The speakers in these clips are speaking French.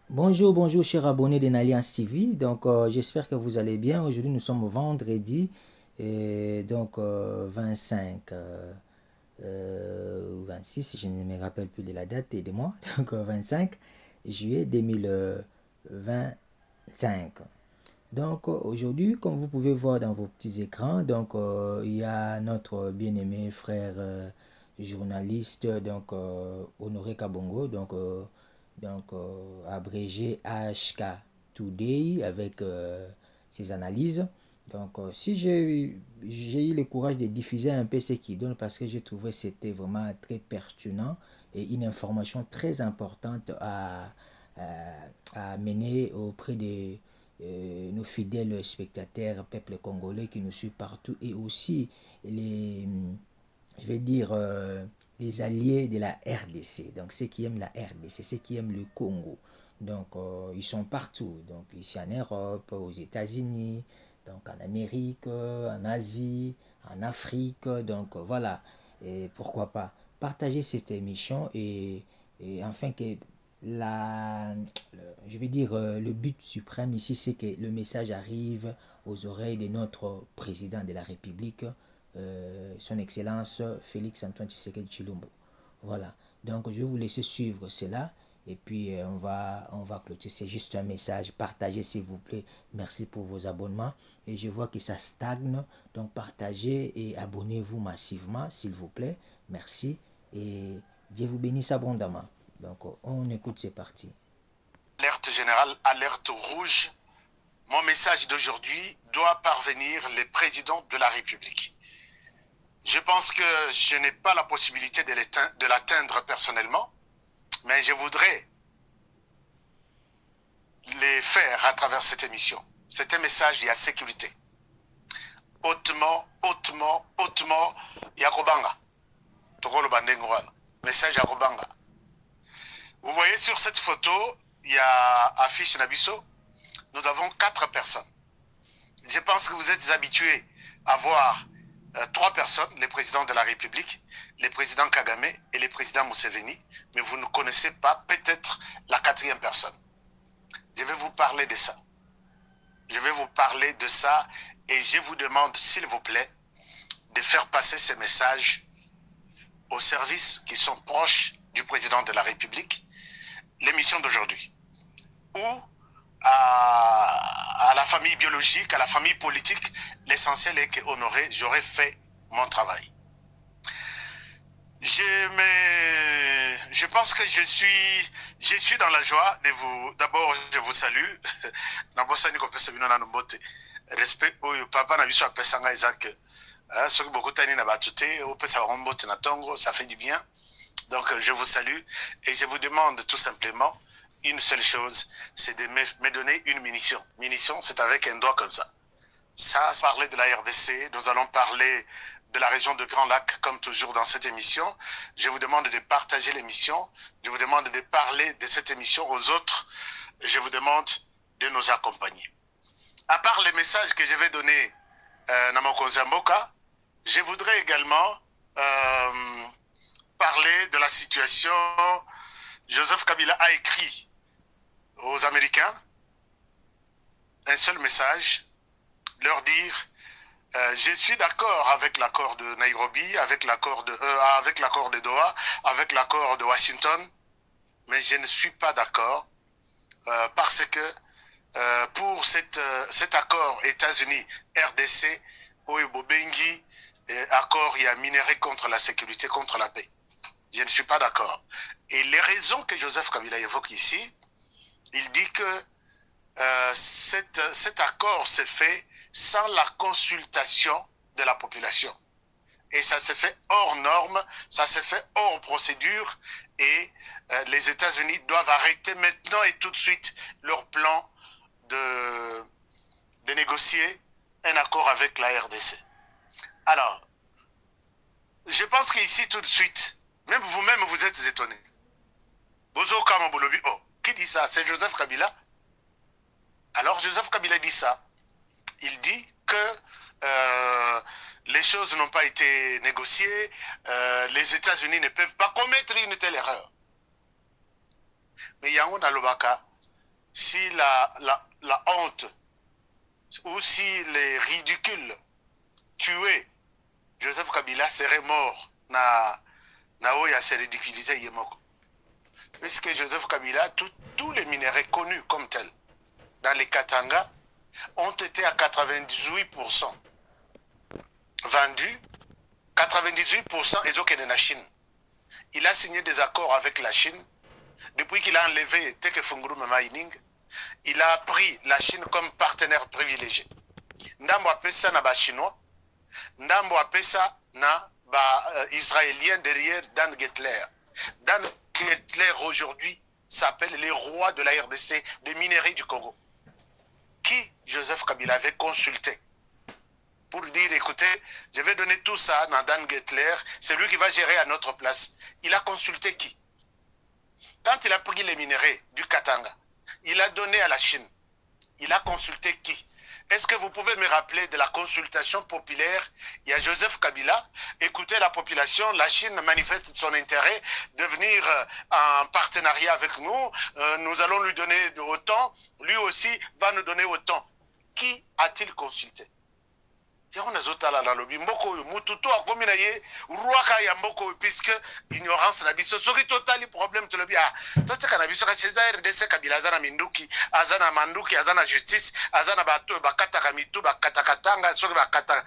Bonjour, bonjour, chers abonnés d'Enalliance TV. J'espère que vous allez bien. Aujourd'hui, nous sommes vendredi, 25 ou 26, je ne me rappelle plus de la date et des mois. 25 juillet 2025. Aujourd'hui, comme vous pouvez voir dans vos petits écrans, il y a notre bien-aimé frère journaliste, Honoré Kabongo, abrégé HK Today avec ses analyses. Si j'ai eu le courage de diffuser un peu ce qu'il donne parce que j'ai trouvé que c'était vraiment très pertinent et une information très importante à mener auprès de nos fidèles spectateurs, peuple congolais qui nous suit partout et aussi les, je vais dire, les alliés de la RDC. Donc, ceux qui aiment la RDC, ceux qui aiment le Congo. Ils sont partout. Donc, ici en Europe, aux États-Unis, donc en Amérique, en Asie, en Afrique. Voilà. Et pourquoi pas partager cette émission et enfin que je vais dire, le but suprême ici, c'est que le message arrive aux oreilles de notre président de la République, son Excellence Félix Antoine Tshisekedi Chilombo. Voilà. Donc, je vais vous laisser suivre cela. Et puis, on va clôturer. C'est juste un message. Partagez, s'il vous plaît. Merci pour vos abonnements. Et je vois que ça stagne. Donc, partagez et abonnez-vous massivement, s'il vous plaît. Merci. Et Dieu vous bénisse abondamment. Donc, on écoute, c'est parti. Alerte générale, alerte rouge. Mon message d'aujourd'hui doit parvenir les présidents de la République. Je pense que je n'ai pas la possibilité de l'atteindre personnellement, mais je voudrais les faire à travers cette émission. C'est un message, il y a sécurité. Hautement, hautement, hautement, Yakobanga. Tokolo Bandengouana. Message Yakobanga. Vous voyez sur cette photo, il y a affiche Nabiso. Nous avons 4 personnes. Je pense que vous êtes habitués à voir 3 personnes, les présidents de la République, les présidents Kagame et les présidents Museveni, mais vous ne connaissez pas peut-être la 4e personne. Je vais vous parler de ça. Je vais vous parler de ça et je vous demande, s'il vous plaît, de faire passer ces messages aux services qui sont proches du président de la République, l'émission d'aujourd'hui, ou à la famille biologique, à la famille politique. L'essentiel est qu'Honoré, j'aurais fait mon travail. Je pense que je suis dans la joie de vous. D'abord, je vous salue. Respect au papa na biso apesanga Isaac. Ce que beaucoup tani na batute, au pesa rombote na tongo, ça fait du bien. Donc, je vous salue et je vous demande tout simplement une seule chose, c'est de me donner une munition. Munition, c'est avec un doigt comme ça. Ça, parler de la RDC, nous allons parler de la région de Grand Lac, comme toujours dans cette émission. Je vous demande de partager l'émission. Je vous demande de parler de cette émission aux autres. Je vous demande de nous accompagner. À part les messages que je vais donner dans mon Konzamboka, je voudrais également parler de la situation. Joseph Kabila a écrit aux Américains un seul message, leur dire je suis d'accord avec l'accord de Nairobi, avec l'accord de Doha, avec l'accord de Washington, mais je ne suis pas d'accord parce que pour cet accord États-Unis-RDC, Oyobobengi, accord, il y a minéré contre la sécurité, contre la paix. Je ne suis pas d'accord. Et les raisons que Joseph Kabila évoque ici, il dit que cet accord s'est fait sans la consultation de la population. Et ça s'est fait hors normes, ça s'est fait hors procédure, et les États-Unis doivent arrêter maintenant et tout de suite leur plan de négocier un accord avec la RDC. Alors, je pense qu'ici tout de suite, même vous-même vous êtes étonnés. Bozo Kamambolobi, oh, qui dit ça? C'est Joseph Kabila. Alors Joseph Kabila dit ça. Il dit que les choses n'ont pas été négociées, les États-Unis ne peuvent pas commettre une telle erreur. Mais Yango Nalobaka, si la honte ou si les ridicules tués Joseph Kabila serait mort na oya se ridiculiser yemoko. Puisque Joseph Kabila, tous les minéraux connus comme tels dans les Katanga ont été à 98% vendus. 98% ils ont été en Chine. Il a signé des accords avec la Chine. Depuis qu'il a enlevé Teke Funguru Mining, il a pris la Chine comme partenaire privilégié. Ndambo apesa na ba Chinois, Ndambo apesa na ba Israélien derrière Dan Gettler. Dan Gettler aujourd'hui s'appelle les rois de la RDC des minerais du Congo. Qui Joseph Kabila avait consulté pour dire, écoutez, je vais donner tout ça à Dan Gettler, c'est lui qui va gérer à notre place. Il a consulté qui? Quand il a pris les minerais du Katanga, il a donné à la Chine. Il a consulté qui? Est-ce que vous pouvez me rappeler de la consultation populaire? Il y a Joseph Kabila, écoutez la population, la Chine manifeste son intérêt de venir en partenariat avec nous, nous allons lui donner autant, lui aussi va nous donner autant. Qui a-t-il consulté? Puisque ignorance na biso soki totali problème to lobi toteka na biso ka César RDC Kabila azana minduki azana manduki azana justice azana bato bakata kamitu bakata katanga soki bakata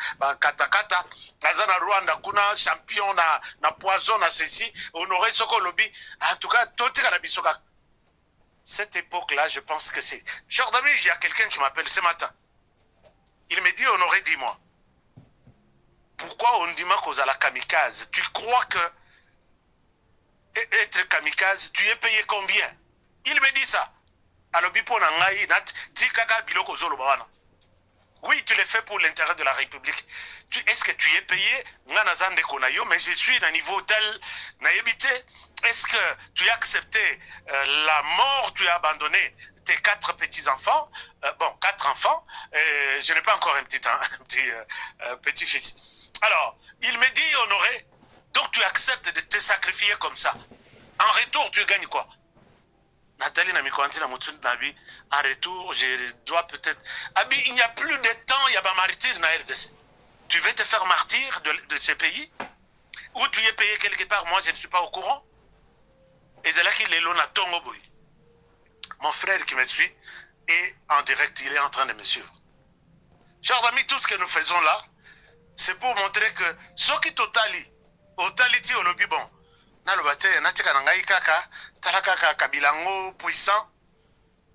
azana Rwanda kuna champion na poison na ceci honoré soko lobi en tout cas toteka na biso ka. Cette époque là je pense que c'est Jordan, il y a quelqu'un qui m'appelle ce matin, il me dit Honoré, dis-moi pourquoi on dit qu'aux à la kamikaze? Tu crois que être kamikaze, tu es payé combien? Il me dit ça. Alors, oui, tu le fais pour l'intérêt de la République. Est-ce que tu es payé? Mais je suis d'un niveau tel. Est-ce que tu as accepté la mort? Tu as abandonné tes 4 petits-enfants? Bon, 4 enfants. Je n'ai pas encore un petit-fils. Alors, il me dit, Honoré, donc tu acceptes de te sacrifier comme ça. En retour, tu gagnes quoi? Nathalie Namikwanti Namutunabi, en retour, je dois peut-être... Abi, il n'y a plus de temps, il y a pas martyr dans la RDC. Tu veux te faire martyr de ce pays? Ou tu es payé quelque part? Moi, je ne suis pas au courant. Et c'est là qu'il est là, Tongoboy. Mon frère qui me suit est en direct, il est en train de me suivre. Chers amis, tout ce que nous faisons là, c'est pour montrer que ce qui totality au lobby bon, puissant,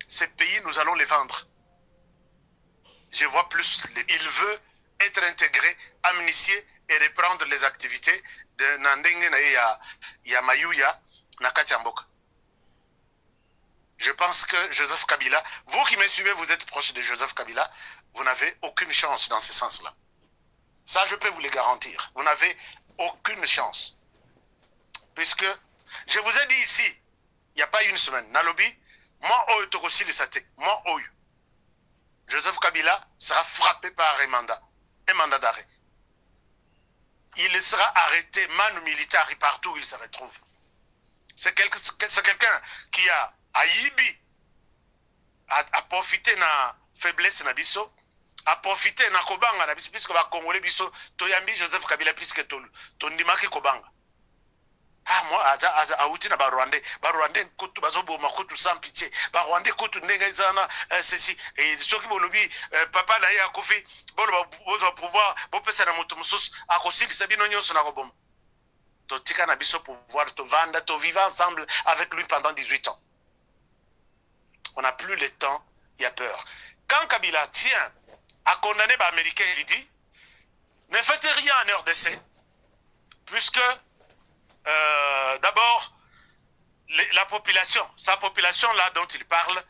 ces pays nous allons les vendre. Je vois plus, il veut être intégré, amnistié et reprendre les activités de Nandenge na Mayuya Nakati Mboka. Je pense que Joseph Kabila, vous qui me suivez, vous êtes proche de Joseph Kabila, vous n'avez aucune chance dans ce sens-là. Ça, je peux vous le garantir. Vous n'avez aucune chance. Puisque, je vous ai dit ici, il n'y a pas une semaine, Nalobi, moi, Joseph Kabila sera frappé par un mandat d'arrêt. Il sera arrêté, manu militaire, partout où il se retrouve. C'est quelqu'un qui a Aïbi, a profité de la faiblesse de Nabiso, a profité na kobanga na biso puisque ba congolais biso toyambi Joseph Kabila puisque tondimaki kobanga. Ah moi aza auti na ba Rwandais kutu bazoboma kutu sans pitié. Ba Rwandais kutu ndenge zana ceci et soki bolobi papa na ya kofi bolo bozo pouvoir bo pesa na moto mususu akosiki sabino nyonso na koboma. Totika na biso pouvoir to vanda to vivre ensemble avec lui pendant 18 ans. On n'a plus le temps, il y a peur. Quand Kabila tient à condamner les Américains, il dit ne faites rien en RDC, puisque d'abord, la population, sa population là dont il parle,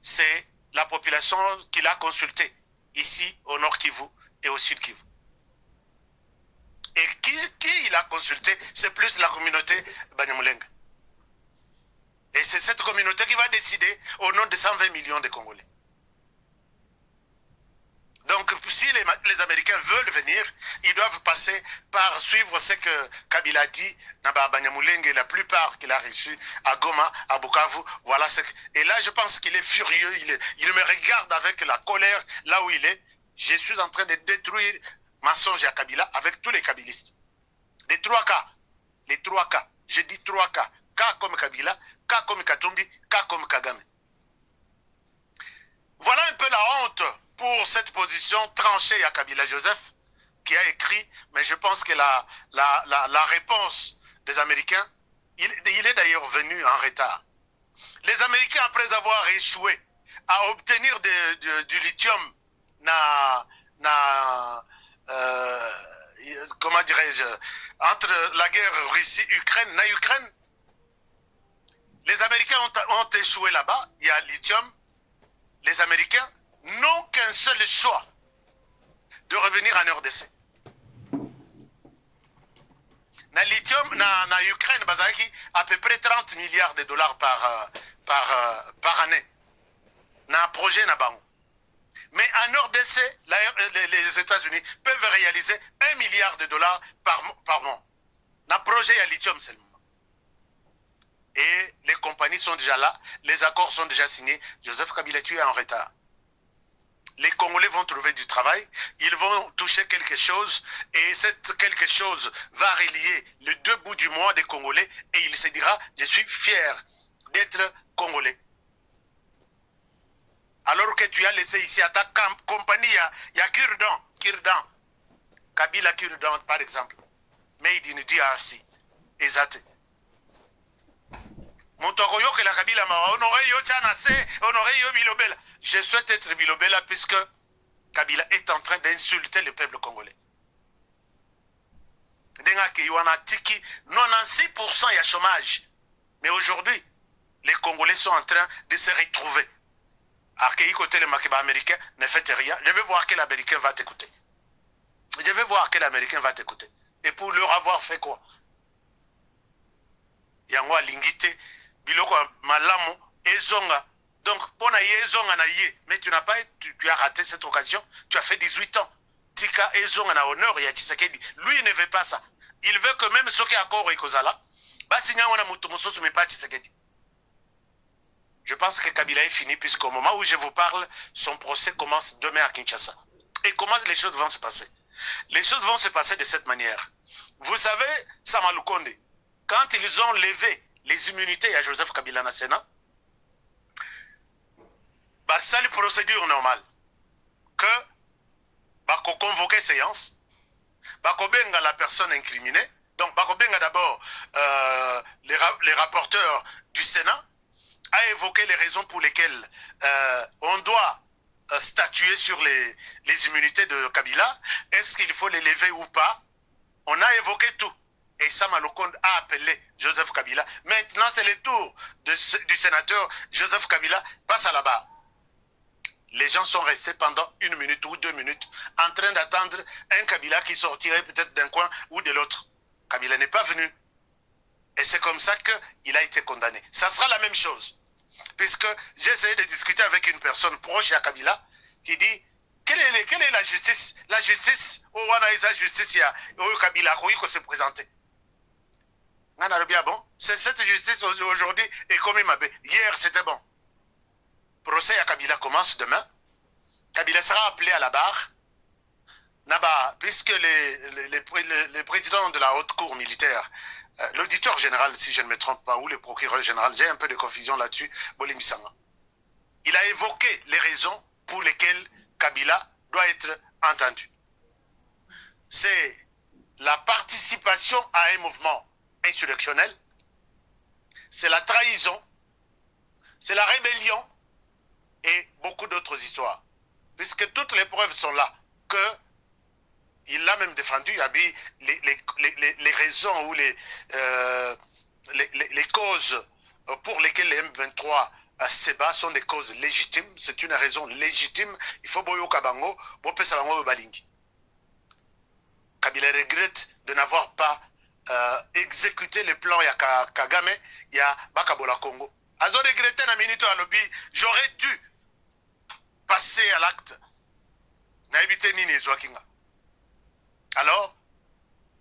c'est la population qu'il a consultée ici au Nord Kivu et au Sud Kivu. Et qui il a consulté, c'est plus la communauté Banyamulenge. Et c'est cette communauté qui va décider au nom de 120 millions de Congolais. Donc, si les Américains veulent venir, ils doivent passer par suivre ce que Kabila a dit, Banyamulenge, la plupart qu'il a reçus à Goma, à Bukavu, voilà ce que... Et là, je pense qu'il est furieux, il me regarde avec la colère là où il est. Je suis en train de détruire mensonge à Kabila avec tous les Kabilistes. Les 3 cas. Les 3 cas. Je dis 3 cas. K comme Kabila, K comme Katumbi, K comme Kagame. Voilà un peu la honte pour cette position tranchée à Kabila Joseph, qui a écrit, mais je pense que la réponse des Américains, il est d'ailleurs venu en retard. Les Américains, après avoir échoué à obtenir du lithium comment dirais-je, entre la guerre Russie-Ukraine, les Américains ont échoué là-bas, il y a lithium. Les Américains n'ont qu'un seul choix, de revenir en RDC. Na lithium, na Ukraine, bazaki, à peu près 30 milliards de dollars par année. Na projet na bango. Mais en RDC, les États-Unis peuvent réaliser 1 milliard de dollars par mois. Na projet à lithium seulement. Et les compagnies sont déjà là, les accords sont déjà signés. Joseph Kabila, tu es en retard. Les Congolais vont trouver du travail, ils vont toucher quelque chose, et cette quelque chose va relier les 2 bouts du mois des Congolais, et il se dira, je suis fier d'être Congolais. Alors que tu as laissé ici à ta compagnie, il y a Kirdan, Kabila Kirdan par exemple, made in DRC, exact. Je souhaite être Bilobela puisque Kabila est en train d'insulter le peuple congolais. 96% il y a chômage. Mais aujourd'hui, les Congolais sont en train de se retrouver. Accueillir côté le Makiba américain, ne faites rien. Je vais voir quel Américain va t'écouter. Je vais voir quel Américain va t'écouter. Et pour leur avoir fait quoi? Yangwa Lingite, Biloko Malamu, Ezonga. Donc, pour Ezonga na ye, mais tu n'as pas, tu as raté cette occasion. Tu as fait 18 ans. Tika Ezonga na honneur, ya Tshisekedi. Lui, il ne veut pas ça. Il veut que même ceux qui accord et Kozala, Basinya on a Mutomoso, mais pas Tshisekedi. Je pense que Kabila est fini, puisqu'au moment où je vous parle, son procès commence demain à Kinshasa. Et comment les choses vont se passer? Les choses vont se passer de cette manière. Vous savez, Samalukonde, quand ils ont levé les immunités à Joseph Kabila na Sénat, c'est la procédure normale. Que, convoquer séance, benga la personne incriminée, donc benga d'abord les rapporteurs du Sénat, a évoqué les raisons pour lesquelles on doit statuer sur les immunités de Kabila. Est-ce qu'il faut les lever ou pas? On a évoqué tout. Et Sama Lukonde a appelé Joseph Kabila. Maintenant, c'est le tour du sénateur Joseph Kabila. Passe à la barre. Les gens sont restés pendant 1 minute ou 2 minutes en train d'attendre un Kabila qui sortirait peut-être d'un coin ou de l'autre. Kabila n'est pas venu. Et c'est comme ça qu'il a été condamné. Ça sera la même chose. Puisque j'ai essayé de discuter avec une personne proche à Kabila qui dit quelle est la justice? La justice, où on a la justice, où Kabila a se présenter. Bon, c'est cette justice aujourd'hui et comme il m'a dit, hier c'était bon. Procès à Kabila commence demain. Kabila sera appelé à la barre. Puisque les présidents de la haute cour militaire, l'auditeur général, si je ne me trompe pas, ou le procureur général, j'ai un peu de confusion là-dessus, Bolimisanga. Il a évoqué les raisons pour lesquelles Kabila doit être entendu. C'est la participation à un mouvement insurrectionnel, c'est la trahison, c'est la rébellion et beaucoup d'autres histoires. Puisque toutes les preuves sont là, il l'a même défendu, il a dit les raisons ou les causes pour lesquelles les M23 se battent sont des causes légitimes. C'est une raison légitime. Il faut boyo kabango, bope sabango balingi. Kabila regrette de n'avoir pas exécuté le plan ya Kagame, ya Bakabola Congo. Azo regretté na minito à lobby, j'aurais dû passer à l'acte. na ebite nini ezwakinga. Alors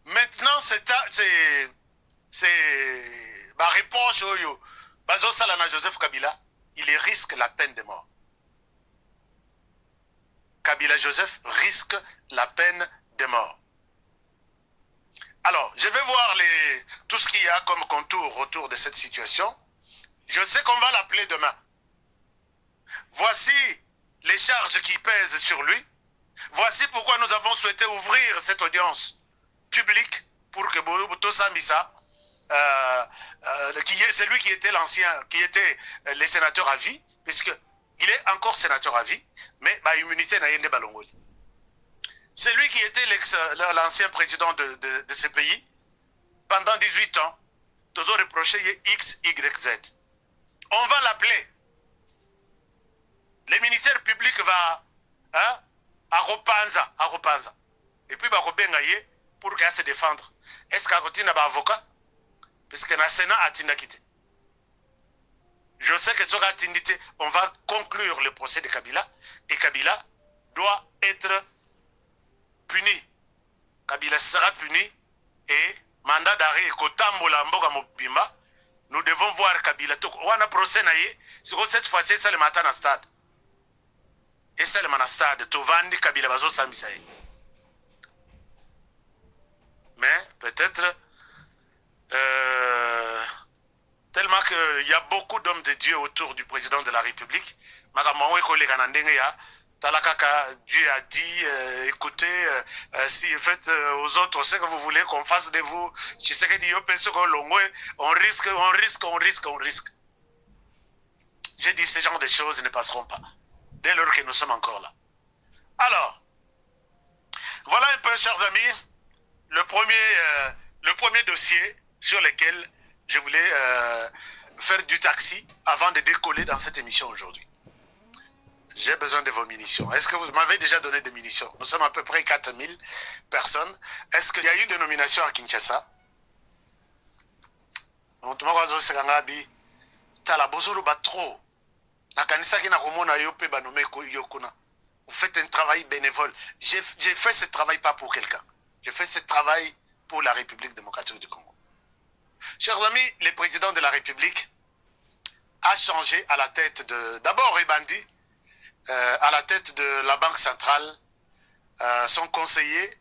maintenant c'est ma réponse oyo bazosala na Joseph Kabila, il risque la peine de mort. Kabila Joseph risque la peine de mort. Alors, je vais voir tout ce qu'il y a comme contour autour de cette situation. Je sais qu'on va l'appeler demain. Voici les charges qui pèsent sur lui. Voici pourquoi nous avons souhaité ouvrir cette audience publique pour que Boto Sambisa, c'est lui qui était le sénateur à vie, puisqu'il est encore sénateur à vie, mais bah, immunité n'a pas Balongoli. C'est lui qui était l'ancien président de ce pays pendant 18 ans. Nous avons reproché X, Y, Z. On va l'appeler. Le ministère public va à Ropanza. Et puis, il va pour qu'il se défendre. Est-ce qu'il y a un avocat? Parce que le Sénat a quitté. Je sais que ce qu'il on va conclure le procès de Kabila. Et Kabila doit être puni. Kabila sera puni. Et mandat d'arrêt Kotambola Mboga Mobimba. Nous devons voir Kabila. On a un procès. C'est que cette fois-ci, c'est le matin à stade. Et c'est le matin à stade. Tovandi Kabila Bazo Samisaï. Mais peut-être tellement qu'il y a beaucoup d'hommes de Dieu autour du président de la République. Dieu a dit, écoutez, si faites aux autres ce que vous voulez qu'on fasse de vous, tu sais que Dieu pense qu'on risque. J'ai dit, ce genre de choses ne passeront pas, dès lors que nous sommes encore là. Alors, voilà un peu, chers amis, le premier dossier sur lequel je voulais faire du taxi avant de décoller dans cette émission aujourd'hui. J'ai besoin de vos munitions. Est-ce que vous m'avez déjà donné des munitions? Nous sommes à peu près 4000 personnes. Est-ce qu'il y a eu des nominations à Kinshasa? Vous faites un travail bénévole. J'ai fait ce travail pas pour quelqu'un. J'ai fait ce travail pour la République démocratique du Congo. Chers amis, le président de la République a changé à la tête de... D'abord, Ebandi, à la tête de la Banque centrale, son conseiller,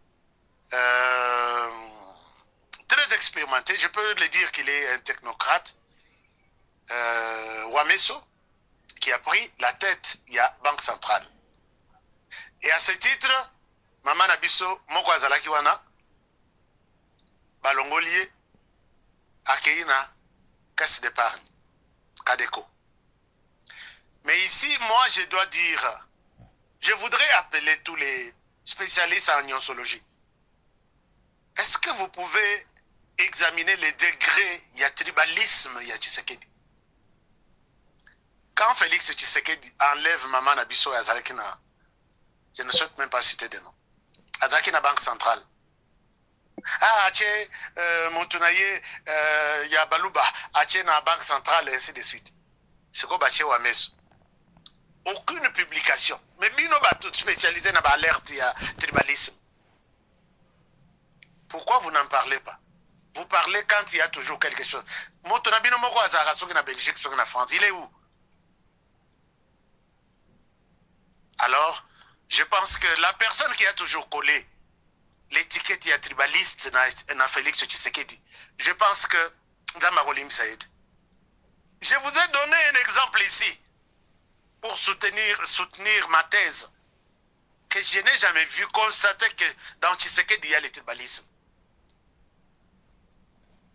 très expérimenté, je peux le dire qu'il est un technocrate, Wameso, qui a pris la tête de la Banque centrale. Et à ce titre, Maman Nabiso, Moko Azalaki Wana, Balongolier, Akeina, Caisse d'épargne, Kadeko. Mais ici, moi, je dois dire, je voudrais appeler tous les spécialistes en gnoseologie. Est-ce que vous pouvez examiner les degrés, il y a tribalisme, il y a Tshisekedi. Quand Félix Tshisekedi enlève Maman Nabiso et Azalekina, je ne souhaite même pas citer de nom. Azalekina Banque Centrale. Ah, Ache, Montunaye, Yabaluba, Ache na Banque Centrale, et ainsi de suite. C'est quoi Bache Wameso? Aucune publication. Mais Bino Batout spécialisé dans l'alerte, il y a tribalisme. Pourquoi vous n'en parlez pas? Vous parlez quand il y a toujours quelque chose. Montunabino Moko Azara, ceux qui en Belgique, ceux qui en France, il est où? Alors, je pense que la personne qui a toujours collé l'étiquette il y a tribaliste dans Félix Tshisekedi, je pense que Zamarolim Saïd. Je vous ai donné un exemple ici pour soutenir ma thèse que je n'ai jamais vu constater que dans Tshisekedi il y a le tribalisme.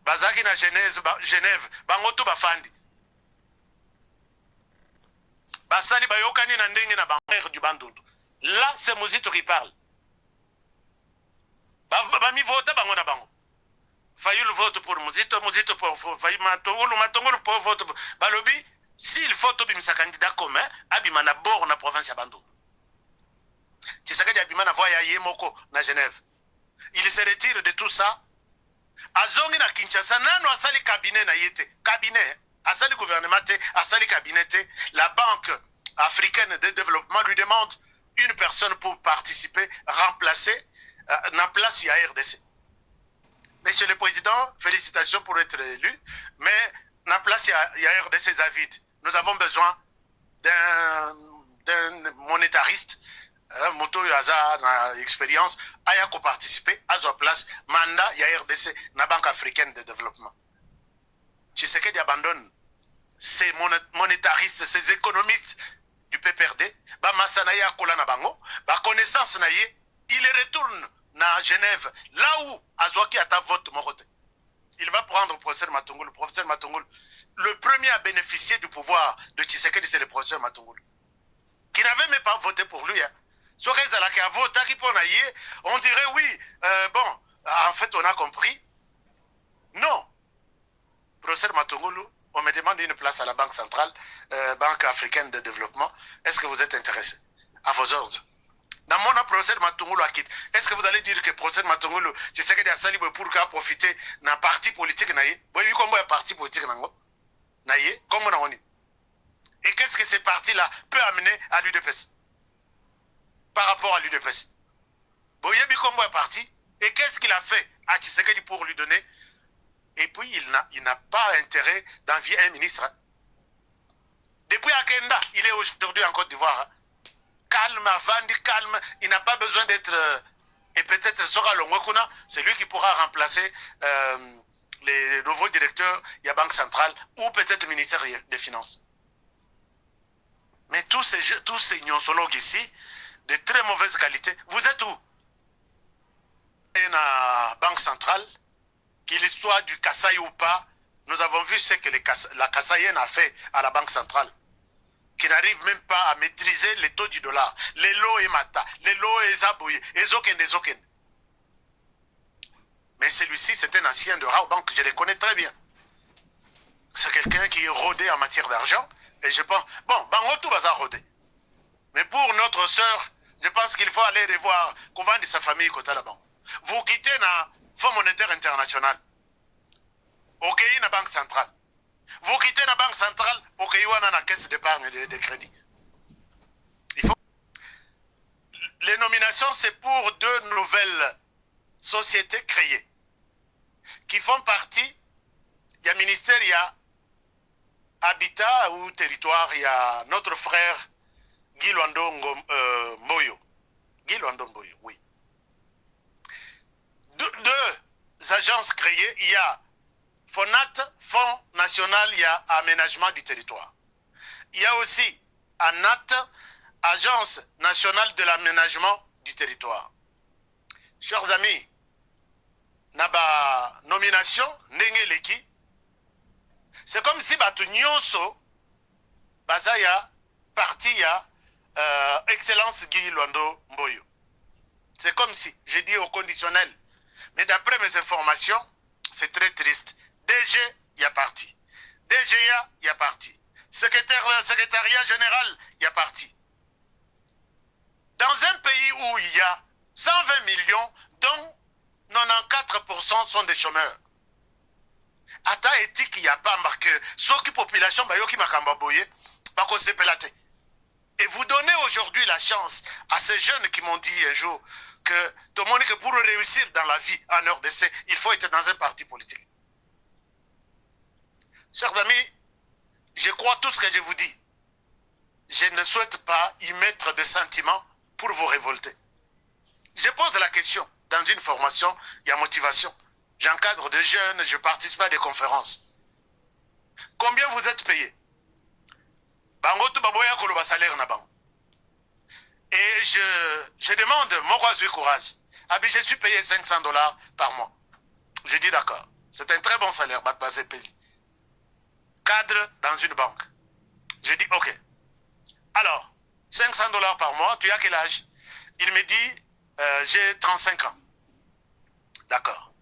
Bazaki na Genève, bangoto bafandi. Basali bayokani na ndenge na bango du bandundu. Là, c'est Mozito qui parle. Bami vote bango na bango. Fayulu vote pour Mozito pour Fayu Matongolo pour vote pour Balobi. S'il faut obimisa candidat commun, abima na bord na province ya Bandundu. Tshisekedi abima na voya Yemoko na Genève. Il se retire de tout ça. Azongi na Kinshasa nano asali cabinet na yete. Cabinet, asali gouvernement te, asali cabinet te. La Banque africaine de développement lui demande une personne pour participer, remplacer la place il y a RDC. Monsieur le Président, félicitations pour être élu, mais la place il y a RDC David. Nous avons besoin d'un monétariste, moto yaza na expérience, aya ko participer à sa place, mandat il y a RDC, la Banque africaine de développement. Tshisekedi abandonne ces monétaristes, ces économistes du PPRD, ba masana ya kola na bango, ba connaissance na ye, il retourne na Genève, là où Azwaki a ta vote morote. Il va prendre le professeur Matungulu. Le professeur Matungulu, le premier à bénéficier du pouvoir de Tshisekedi, c'est le professeur Matungulu, qui n'avait même pas voté pour lui. Hein. On dirait oui, bon, en fait on a compris. Non. Professeur Matungulu, on me demande une place à la Banque centrale, Banque africaine de développement. Est-ce que vous êtes intéressé? À vos ordres. Dans mon professeur Matungulu a quitté. Est-ce que vous allez dire que professeur Matungulu, tu sais qu'il y a sali pour profiter d'un parti politique naïe? Oui, comment un parti politique naïe? Comment on est? Et qu'est-ce que ces partis-là peuvent amener à l'UDPS? Par rapport à l'UDPS. Boyebi Kombo est parti. Et qu'est-ce qu'il a fait à Tshisekedi pour lui donner? Et puis il n'a pas intérêt d'envier un ministre. Depuis Akenda, il est aujourd'hui en Côte d'Ivoire. Calme, Avandi, calme. Il n'a pas besoin d'être... et peut-être Sora Longwekuna, c'est lui qui pourra remplacer les nouveaux directeurs de la Banque centrale ou peut-être le ministère des Finances. Mais tous ces nyonsologues ici, de très mauvaise qualité, vous êtes où? La Banque centrale, qu'il soit du Kasaï ou pas, nous avons vu ce que la Kasaïenne a fait à la Banque centrale, qui n'arrive même pas à maîtriser les taux du dollar. Les lots et mata, les lots et zabouye, et zoken. Mais celui-ci, c'est un ancien de Raobank, je le connais très bien. C'est quelqu'un qui est rodé en matière d'argent, et je pense, bon, Bangotou va rodé. Mais pour notre sœur, je pense qu'il faut aller revoir comment dit sa famille côté là-bas. Vous quittez le Fonds monétaire international, ok, la Banque centrale. Vous quittez la Banque centrale, ok, on a la caisse d'épargne de crédit. Il faut... Les nominations, c'est pour deux nouvelles sociétés créées qui font partie, il y a ministère, il y a Habitat ou Territoire, il y a notre frère Guy Luando Mboyo. Guy Luando Mboyo, oui. Deux agences créées, il y a FONAT, Fonds National, il y a Aménagement du Territoire. Il y a aussi ANAT, Agence Nationale de l'Aménagement du Territoire. Chers amis, naba nomination, Nengeleki, c'est comme si Batu Nyonso, Bazaya, parti ya Excellence Guy Luando Mboyo. C'est comme si, j'ai dit au conditionnel, mais d'après mes informations, c'est très triste. DG, il y a parti. DGA, il y a parti. Secrétariat général, il y a parti. Dans un pays où il y a 120 millions, dont 94% sont des chômeurs. Ata éthique, il n'y a pas marqué. Sauf que la population, bayoki makambaboye, bako sepelate. Et vous donnez aujourd'hui la chance à ces jeunes qui m'ont dit un jour que tout le monde, que pour réussir dans la vie en RDC, il faut être dans un parti politique. Chers amis, je crois tout ce que je vous dis. Je ne souhaite pas y mettre de sentiments pour vous révolter. Je pose la question. Dans une formation, il y a motivation. J'encadre des jeunes, je participe à des conférences. Combien vous êtes payé? Bangotu baboya koloba salaire na bango. Et je demande, mon courage. Abi, je suis payé $500 par mois. Je dis d'accord. C'est un très bon salaire, Batbazé Peli. Cadre dans une banque. Je dis ok. Alors, $500 par mois, tu as quel âge? Il me dit, j'ai 35 ans. D'accord.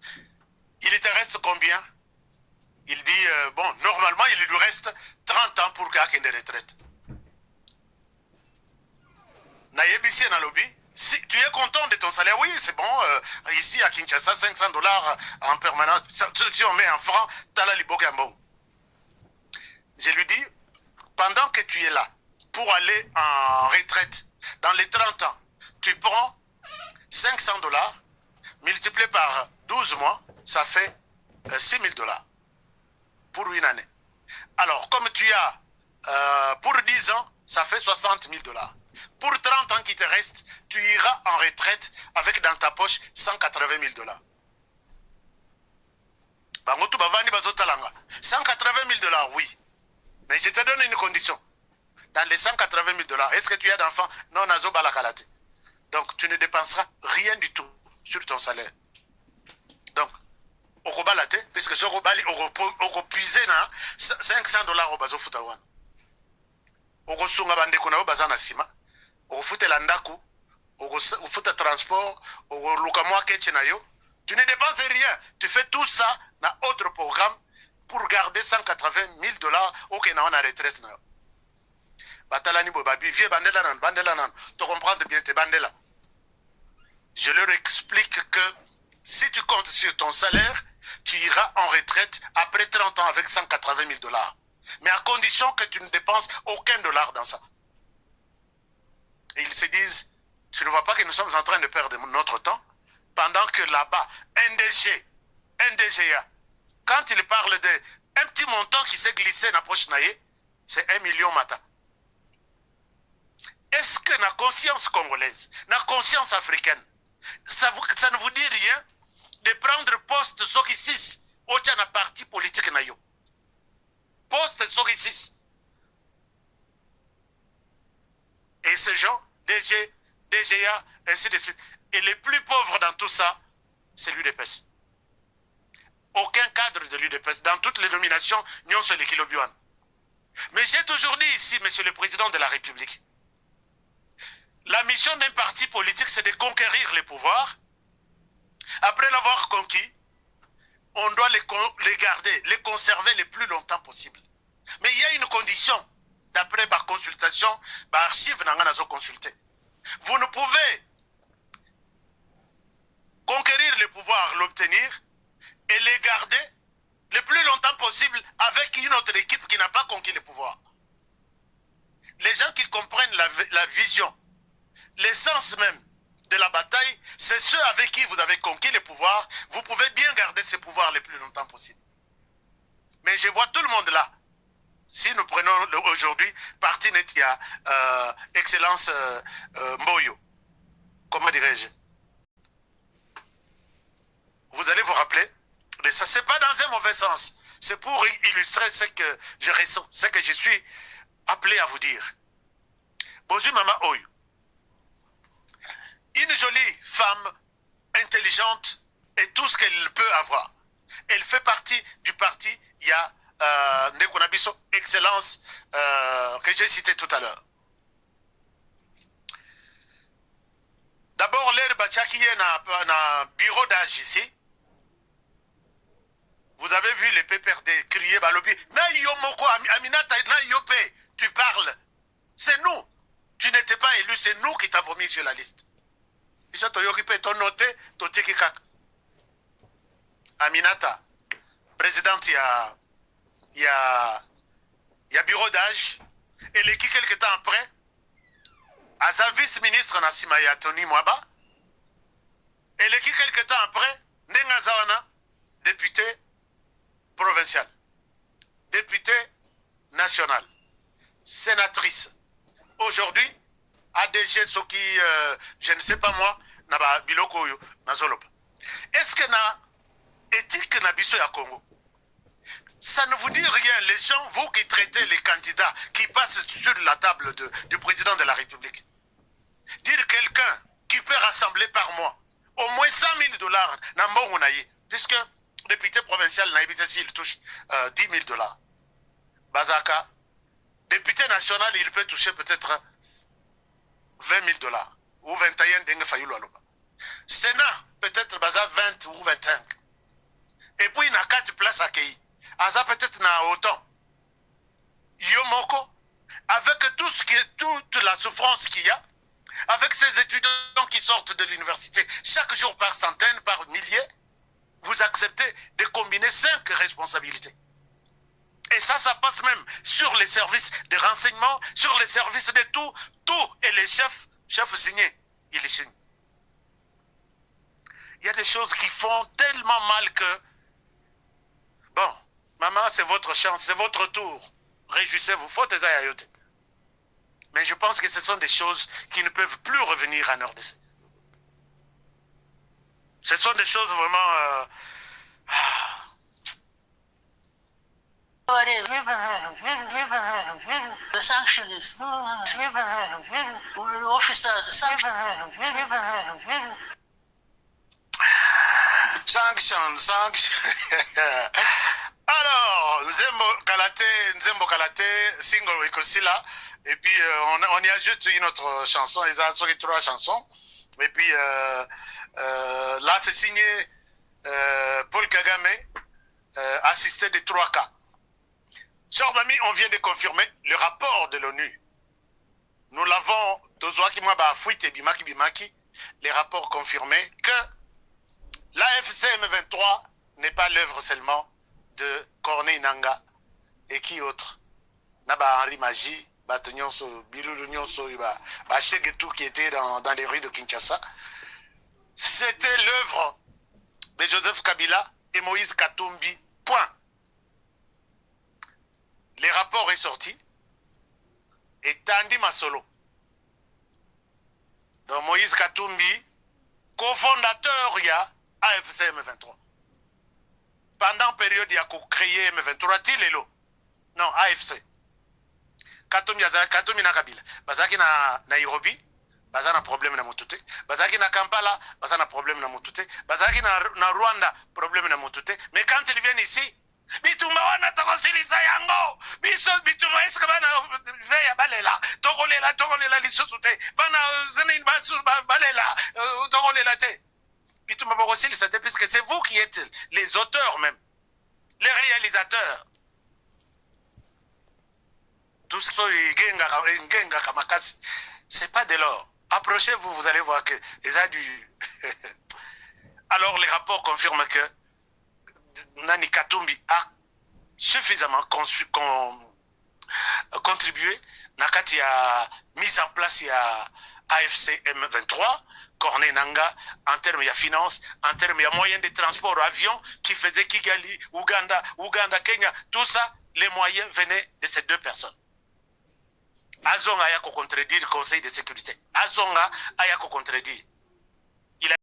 Il te reste combien? Il dit, bon, normalement, il lui reste 30 ans pour qu'il ait une retraite. Naïebissi na lobby, si tu es content de ton salaire, oui, c'est bon. Ici à Kinshasa, $500 en permanence. Si on met en francs, t'as la libogambon. Je lui dis, pendant que tu es là, pour aller en retraite, Dans les 30 ans, tu prends 500 dollars, multiplié par 12 mois, ça fait 6 000 dollars pour une année. Alors, comme tu as pour 10 ans, ça fait 60 000 dollars. Pour 30 ans qui te restent, tu iras en retraite avec dans ta poche 180 000 dollars. 180 000 dollars, oui. Mais je te donne une condition. Dans les 180 000 dollars, est-ce que tu as d'enfants? Non, nazo balakalate. Donc, tu ne dépenseras rien du tout sur ton salaire. Donc, au balate, puisque ce robali, au puiser na 500 dollars au bazo futawan. Au sunga bande kuna au bazana sima. Au fute landaku, au fute transport, au lukamwa ketchenayo. Tu ne dépenses rien. Tu fais tout ça dans autre programme pour garder 180 000 dollars au Kenya en retraite. Batalani Bobabi, vieux bandela nan, tu comprends bien tes bandela. Je leur explique que si tu comptes sur ton salaire, tu iras en retraite après 30 ans avec 180 000 dollars. Mais à condition que tu ne dépenses aucun dollar dans ça. Et ils se disent, tu ne vois pas que nous sommes en train de perdre notre temps pendant que là-bas, NDGA, quand il parle d'un petit montant qui s'est glissé dans la poche, c'est 1 million matin. Est-ce que la conscience congolaise, la conscience africaine, ça ne vous dit rien de prendre poste Sokisis au tchana parti politique nayo? Poste Sokisis. Et ce genre, DGA, ainsi de suite. Et les plus pauvres dans tout ça, c'est l'UDPS. Aucun cadre de l'UDPS. Dans toutes les nominations, nous sommes les kilobioans. Mais j'ai toujours dit ici, Monsieur le Président de la République, la mission d'un parti politique, c'est de conquérir les pouvoirs. Après l'avoir conquis, on doit les garder, les conserver le plus longtemps possible. Mais il y a une condition, d'après ma consultation, ma archive n'a consulté. Vous ne pouvez conquérir le pouvoir, l'obtenir, et les garder le plus longtemps possible avec une autre équipe qui n'a pas conquis le pouvoir. Les gens qui comprennent la vision, l'essence même de la bataille, c'est ceux avec qui vous avez conquis le pouvoir. Vous pouvez bien garder ce pouvoir le plus longtemps possible. Mais je vois tout le monde là. Si nous prenons aujourd'hui Parti Netia, Excellence Mboyo, comment dirais-je? Vous allez vous rappeler de ça. Ce n'est pas dans un mauvais sens. C'est pour illustrer ce que je ressens, ce que je suis appelé à vous dire. Bonjour Mama Oyo. Une jolie femme intelligente et tout ce qu'elle peut avoir. Elle fait partie du parti, il y a Ndekonabiso, Excellence, que j'ai cité tout à l'heure. D'abord, l'air Bachaki est dans bureau d'âge ici. Vous avez vu les PPRD crier Balobi. Na Yomoko, Aminata, na Yope, tu parles. C'est nous. Tu n'étais pas élu, c'est nous qui t'avons mis sur la liste. Aminata, présidente, il y a bureau d'âge. Elle est qui quelque temps après, à sa vice-ministre Nassimaya Tony Mwaba. Elle est qui quelque temps après, Nenga Zawana, député provincial, député national, sénatrice. Aujourd'hui, ADG Soki, je ne sais pas moi, Naba Biloko Nazolopa. Est-ce que na éthique na biso ya Congo? Ça ne vous dit rien, les gens, vous qui traitez les candidats qui passent sur la table du président de la République. Dire quelqu'un qui peut rassembler par mois au moins 100 000 dollars, puisque député provincial, il touche 10 000 dollars. Bazaka, député national, il peut toucher peut-être 20 000 dollars ou 21 dengue fayulu aloba. Sénat, peut-être 20 ou 25. Et puis, il y a 4 places à Kei. Aza peut-être na autant. Yomoko, avec toute la souffrance qu'il y a, avec ces étudiants qui sortent de l'université chaque jour par centaines, par milliers, vous acceptez de combiner 5 responsabilités. Et ça passe même sur les services de renseignement, sur les services de tout et les chefs Chef signé, il signe. Il y a des choses qui font tellement mal que, bon, maman, c'est votre chance, c'est votre tour. Réjouissez-vous. Faut tes ayote. Mais je pense que ce sont des choses qui ne peuvent plus revenir en RDC. Ce sont des choses vraiment... The sanctions, officers, sanctions. Alors, Nzembo Kalate, single Ekosila, et puis on y ajoute une autre chanson, ils ont sorti 3 chansons, et puis là c'est signé Paul Kagame, assisté de 3 cas. Chers amis, on vient de confirmer le rapport de l'ONU. Nous l'avons, les rapports confirmés que l'AFC M23 n'est pas l'œuvre seulement de Corneille Nangaa et qui autre. Naba Henri Magie, Bilulu Nyonso, Chegetou qui était dans les rues de Kinshasa. C'était l'œuvre de Joseph Kabila et Moïse Katumbi. Point. Les rapports est sorti et Tandi Masolo. Donc Moïse Katumbi, cofondateur il y a AFC M23. Pendant la période il y a créé M23, Tilelo. Non, AFC. Katumbi na Kabila. Bazaki na Nairobi, bazana problème na Mutute. Bazaki na Kampala, bazana problème na Mutute. Bazaki na Rwanda, problème na Mutute. Mais quand ils viennent ici, bituma wana tokosilisa yango biso bituma eske bana veya balela tokolela lisusu te bana zeni basu balela tokolela te bituma bokosilisa te puisque c'est vous qui êtes les auteurs même les réalisateurs tout ce qui genga kamakasi c'est pas de l'or. Approchez-vous, vous allez voir que les a du alors les rapports confirment que Nani Katumbi a suffisamment contribué nakati a mise en place ya AFC M23 Corneille Nangaa en termes de finance, en termes de moyens de transport avion qui faisait Kigali, Ouganda, Kenya, tout ça, les moyens venaient de ces 2 personnes. Azonga a contredire le Conseil de sécurité. Azonga a contredire.